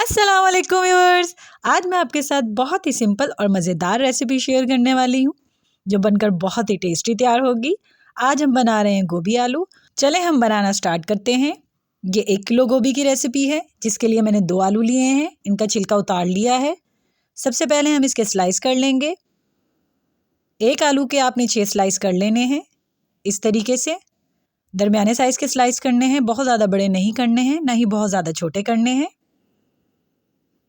अस्सलाम वालेकुम व्यूअर्स। आज मैं आपके साथ बहुत ही सिंपल और मज़ेदार रेसिपी शेयर करने वाली हूँ जो बनकर बहुत ही टेस्टी तैयार होगी। आज हम बना रहे हैं गोभी आलू। चलें हम बनाना स्टार्ट करते हैं। ये 1 किलो गोभी की रेसिपी है जिसके लिए मैंने 2 आलू लिए हैं। इनका छिलका उतार लिया है। सबसे पहले हम इसके स्लाइस कर लेंगे। 1 आलू के आपने 6 स्लाइस कर लेने हैं। इस तरीके से दरमियाने साइज़ के स्लाइस करने हैं। बहुत ज़्यादा बड़े नहीं करने हैं, ना ही बहुत ज़्यादा छोटे करने हैं।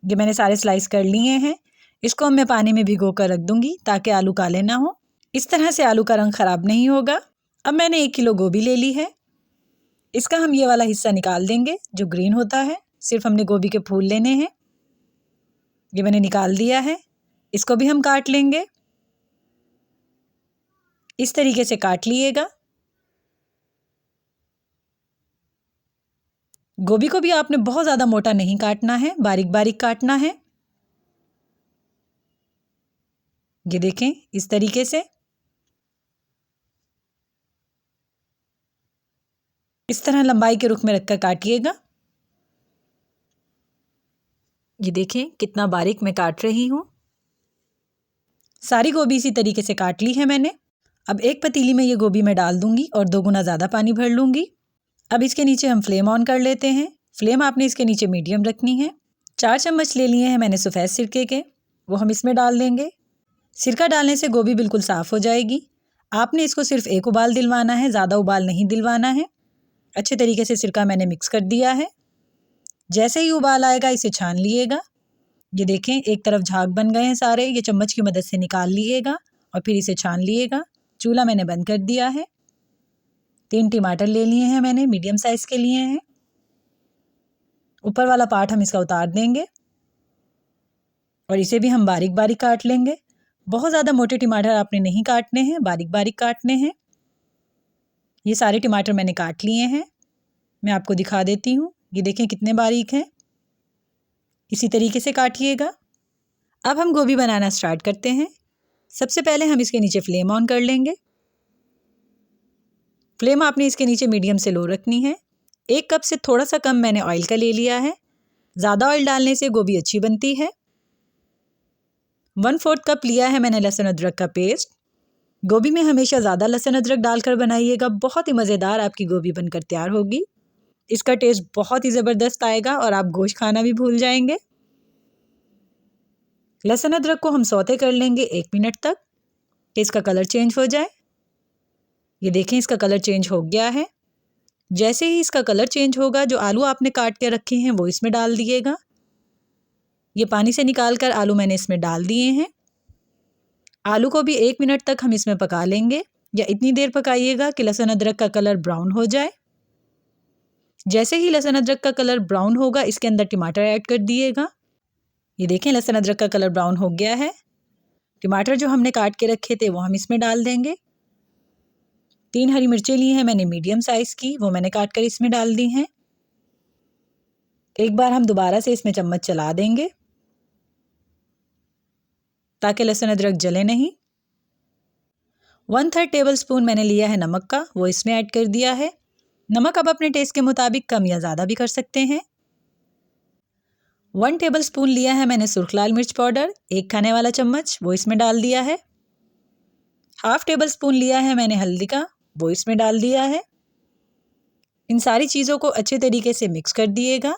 ये मैंने सारे स्लाइस कर लिए हैं। इसको मैं पानी में भिगो कर रख दूंगी ताकि आलू काले ना हो। इस तरह से आलू का रंग ख़राब नहीं होगा। अब मैंने 1 किलो गोभी ले ली है। इसका हम ये वाला हिस्सा निकाल देंगे जो ग्रीन होता है। सिर्फ हमने गोभी के फूल लेने हैं। ये मैंने निकाल दिया है। इसको भी हम काट लेंगे। इस तरीके से काट लिएगा। गोभी को भी आपने बहुत ज़्यादा मोटा नहीं काटना है, बारीक बारीक काटना है। ये देखें, इस तरीके से। इस तरह लंबाई के रुख में रखकर काटिएगा। ये देखें कितना बारीक मैं काट रही हूँ। सारी गोभी इसी तरीके से काट ली है मैंने। अब एक पतीली में ये गोभी मैं डाल दूंगी और 2 गुना ज़्यादा पानी भर लूँगी। अब इसके नीचे हम फ्लेम ऑन कर लेते हैं। फ्लेम आपने इसके नीचे मीडियम रखनी है। 4 चम्मच ले लिए हैं मैंने सफ़ेद सिरके के, वो हम इसमें डाल देंगे। सिरका डालने से गोभी बिल्कुल साफ़ हो जाएगी। आपने इसको सिर्फ 1 उबाल दिलवाना है, ज़्यादा उबाल नहीं दिलवाना है। अच्छे तरीके से सिरका मैंने मिक्स कर दिया है। जैसे ही उबाल आएगा इसे छान लिएगा। ये देखें, एक तरफ झाग बन गए हैं सारे। ये चम्मच की मदद से निकाल लिएगा और फिर इसे छान लिएगा। चूल्हा मैंने बंद कर दिया है। 3 टमाटर ले लिए हैं मैंने, मीडियम साइज़ के लिए हैं। ऊपर वाला पार्ट हम इसका उतार देंगे और इसे भी हम बारीक बारीक काट लेंगे। बहुत ज़्यादा मोटे टमाटर आपने नहीं काटने हैं, बारीक बारीक काटने हैं। ये सारे टमाटर मैंने काट लिए हैं। मैं आपको दिखा देती हूँ। ये देखें कितने बारीक हैं। इसी तरीके से काटिएगा। अब हम गोभी बनाना स्टार्ट करते हैं। सबसे पहले हम इसके नीचे फ्लेम ऑन कर लेंगे। फ्लेम आपने इसके नीचे मीडियम से लो रखनी है। 1 कप से थोड़ा सा कम मैंने ऑयल का ले लिया है। ज़्यादा ऑयल डालने से गोभी अच्छी बनती है। 1/4 कप लिया है मैंने लहसुन अदरक का पेस्ट। गोभी में हमेशा ज़्यादा लहसुन अदरक डालकर बनाइएगा। बहुत ही मज़ेदार आपकी गोभी बनकर तैयार होगी। इसका टेस्ट बहुत ही ज़बरदस्त आएगा और आप गोश्त खाना भी भूल जाएंगे। लहसुन अदरक को हम सौते कर लेंगे 1 मिनट तक कि इसका कलर चेंज हो जाए। ये देखें, इसका कलर चेंज हो गया है। जैसे ही इसका कलर चेंज होगा, जो आलू आपने काट के रखे हैं वो इसमें डाल दिएगा। ये पानी से निकाल कर आलू मैंने इसमें डाल दिए हैं। आलू को भी 1 मिनट तक हम इसमें पका लेंगे, या इतनी देर पकाइएगा कि लहसुन अदरक का कलर ब्राउन हो जाए। जैसे ही लहसुन अदरक का कलर ब्राउन होगा, इसके अंदर टमाटर ऐड कर दिएगा। ये देखें, लहसुन अदरक का कलर ब्राउन हो गया है। टमाटर जो हमने काट के रखे थे वो हम इसमें डाल देंगे। 3 हरी मिर्चें ली हैं मैंने मीडियम साइज़ की, वो मैंने काट कर इसमें डाल दी हैं। एक बार हम दोबारा से इसमें चम्मच चला देंगे ताकि लहसुन अदरक जले नहीं। 1/3 टेबल स्पून मैंने लिया है नमक का, वो इसमें ऐड कर दिया है। नमक आप अपने टेस्ट के मुताबिक कम या ज़्यादा भी कर सकते हैं। 1 टेबल स्पून लिया है मैंने सुर्ख लाल मिर्च पाउडर, 1 खाने वाला चम्मच, वो इसमें डाल दिया है। 1/2 टेबल स्पून लिया है मैंने हल्दी का, वो इसमें डाल दिया है। इन सारी चीज़ों को अच्छे तरीके से मिक्स कर दिएगा।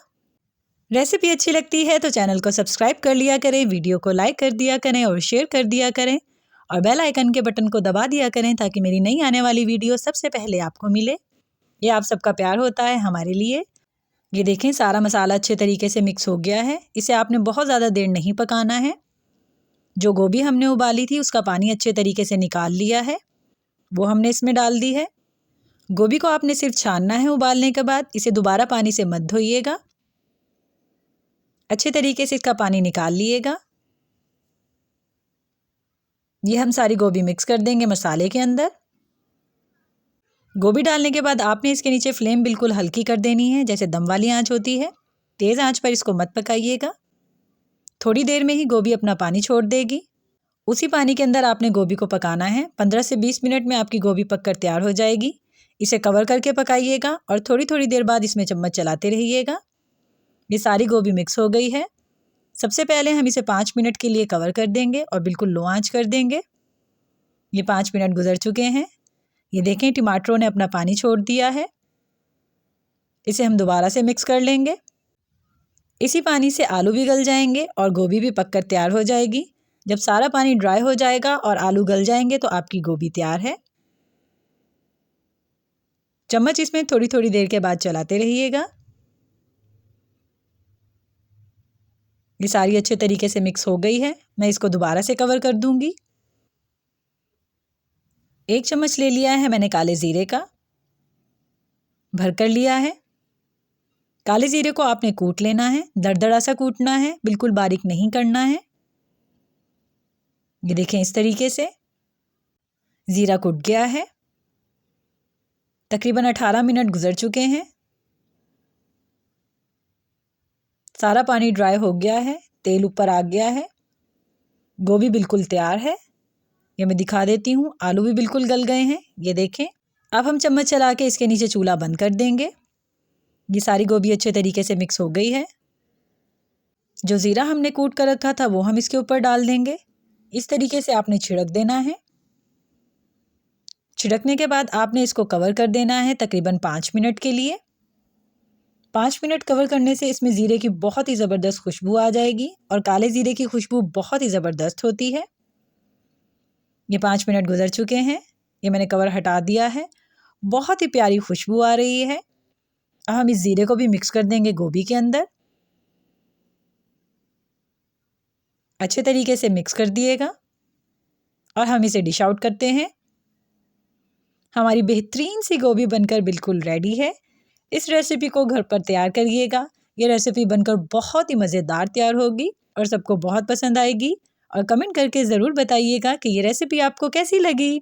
रेसिपी अच्छी लगती है तो चैनल को सब्सक्राइब कर लिया करें, वीडियो को लाइक कर दिया करें और शेयर कर दिया करें और बेल आइकन के बटन को दबा दिया करें ताकि मेरी नई आने वाली वीडियो सबसे पहले आपको मिले। ये आप सबका प्यार होता है हमारे लिए। ये देखें, सारा मसाला अच्छे तरीके से मिक्स हो गया है। इसे आपने बहुत ज़्यादा देर नहीं पकाना है। जो गोभी हमने उबाली थी उसका पानी अच्छे तरीके से निकाल लिया है, वो हमने इसमें डाल दी है। गोभी को आपने सिर्फ छानना है उबालने के बाद। इसे दोबारा पानी से मत धोइएगा। अच्छे तरीके से इसका पानी निकाल लिएगा। ये हम सारी गोभी मिक्स कर देंगे मसाले के अंदर। गोभी डालने के बाद आपने इसके नीचे फ्लेम बिल्कुल हल्की कर देनी है, जैसे दम वाली आंच होती है। तेज़ आंच पर इसको मत पकाइएगा। थोड़ी देर में ही गोभी अपना पानी छोड़ देगी। उसी पानी के अंदर आपने गोभी को पकाना है। 15 से 20 मिनट में आपकी गोभी पककर तैयार हो जाएगी। इसे कवर करके पकाइएगा और थोड़ी थोड़ी देर बाद इसमें चम्मच चलाते रहिएगा। ये सारी गोभी मिक्स हो गई है। सबसे पहले हम इसे 5 मिनट के लिए कवर कर देंगे और बिल्कुल लो आंच कर देंगे। ये 5 मिनट गुजर चुके हैं। ये देखें टमाटरों ने अपना पानी छोड़ दिया है। इसे हम दोबारा से मिक्स कर लेंगे। इसी पानी से आलू भी गल जाएंगे और गोभी भी पककर तैयार हो जाएगी। जब सारा पानी ड्राई हो जाएगा और आलू गल जाएंगे तो आपकी गोभी तैयार है। चम्मच इसमें थोड़ी थोड़ी देर के बाद चलाते रहिएगा। ये सारी अच्छे तरीके से मिक्स हो गई है। मैं इसको दोबारा से कवर कर दूंगी। 1 चम्मच ले लिया है मैंने काले जीरे का, भर कर लिया है। काले जीरे को आपने कूट लेना है, दरदरा सा कूटना है, बिल्कुल बारीक नहीं करना है। ये देखें इस तरीके से जीरा कूट गया है। तकरीबन 18 मिनट गुजर चुके हैं। सारा पानी ड्राई हो गया है, तेल ऊपर आ गया है। गोभी बिल्कुल तैयार है। ये मैं दिखा देती हूँ, आलू भी बिल्कुल गल गए हैं। ये देखें। अब हम चम्मच चला के इसके नीचे चूल्हा बंद कर देंगे। ये सारी गोभी अच्छे तरीके से मिक्स हो गई है। जो ज़ीरा हमने कूट कर रखा था वो हम इसके ऊपर डाल देंगे। इस तरीके से आपने छिड़क देना है। छिड़कने के बाद आपने इसको कवर कर देना है तकरीबन 5 मिनट के लिए। 5 मिनट कवर करने से इसमें ज़ीरे की बहुत ही ज़बरदस्त खुशबू आ जाएगी और काले ज़ीरे की खुशबू बहुत ही ज़बरदस्त होती है। ये 5 मिनट गुजर चुके हैं। ये मैंने कवर हटा दिया है। बहुत ही प्यारी खुशबू आ रही है। अब हम इस ज़ीरे को भी मिक्स कर देंगे गोभी के अंदर। अच्छे तरीके से मिक्स कर दिएगा और हम इसे डिश आउट करते हैं। हमारी बेहतरीन सी गोभी बनकर बिल्कुल रेडी है। इस रेसिपी को घर पर तैयार करिएगा। ये रेसिपी बनकर बहुत ही मज़ेदार तैयार होगी और सबको बहुत पसंद आएगी। और कमेंट करके ज़रूर बताइएगा कि ये रेसिपी आपको कैसी लगी।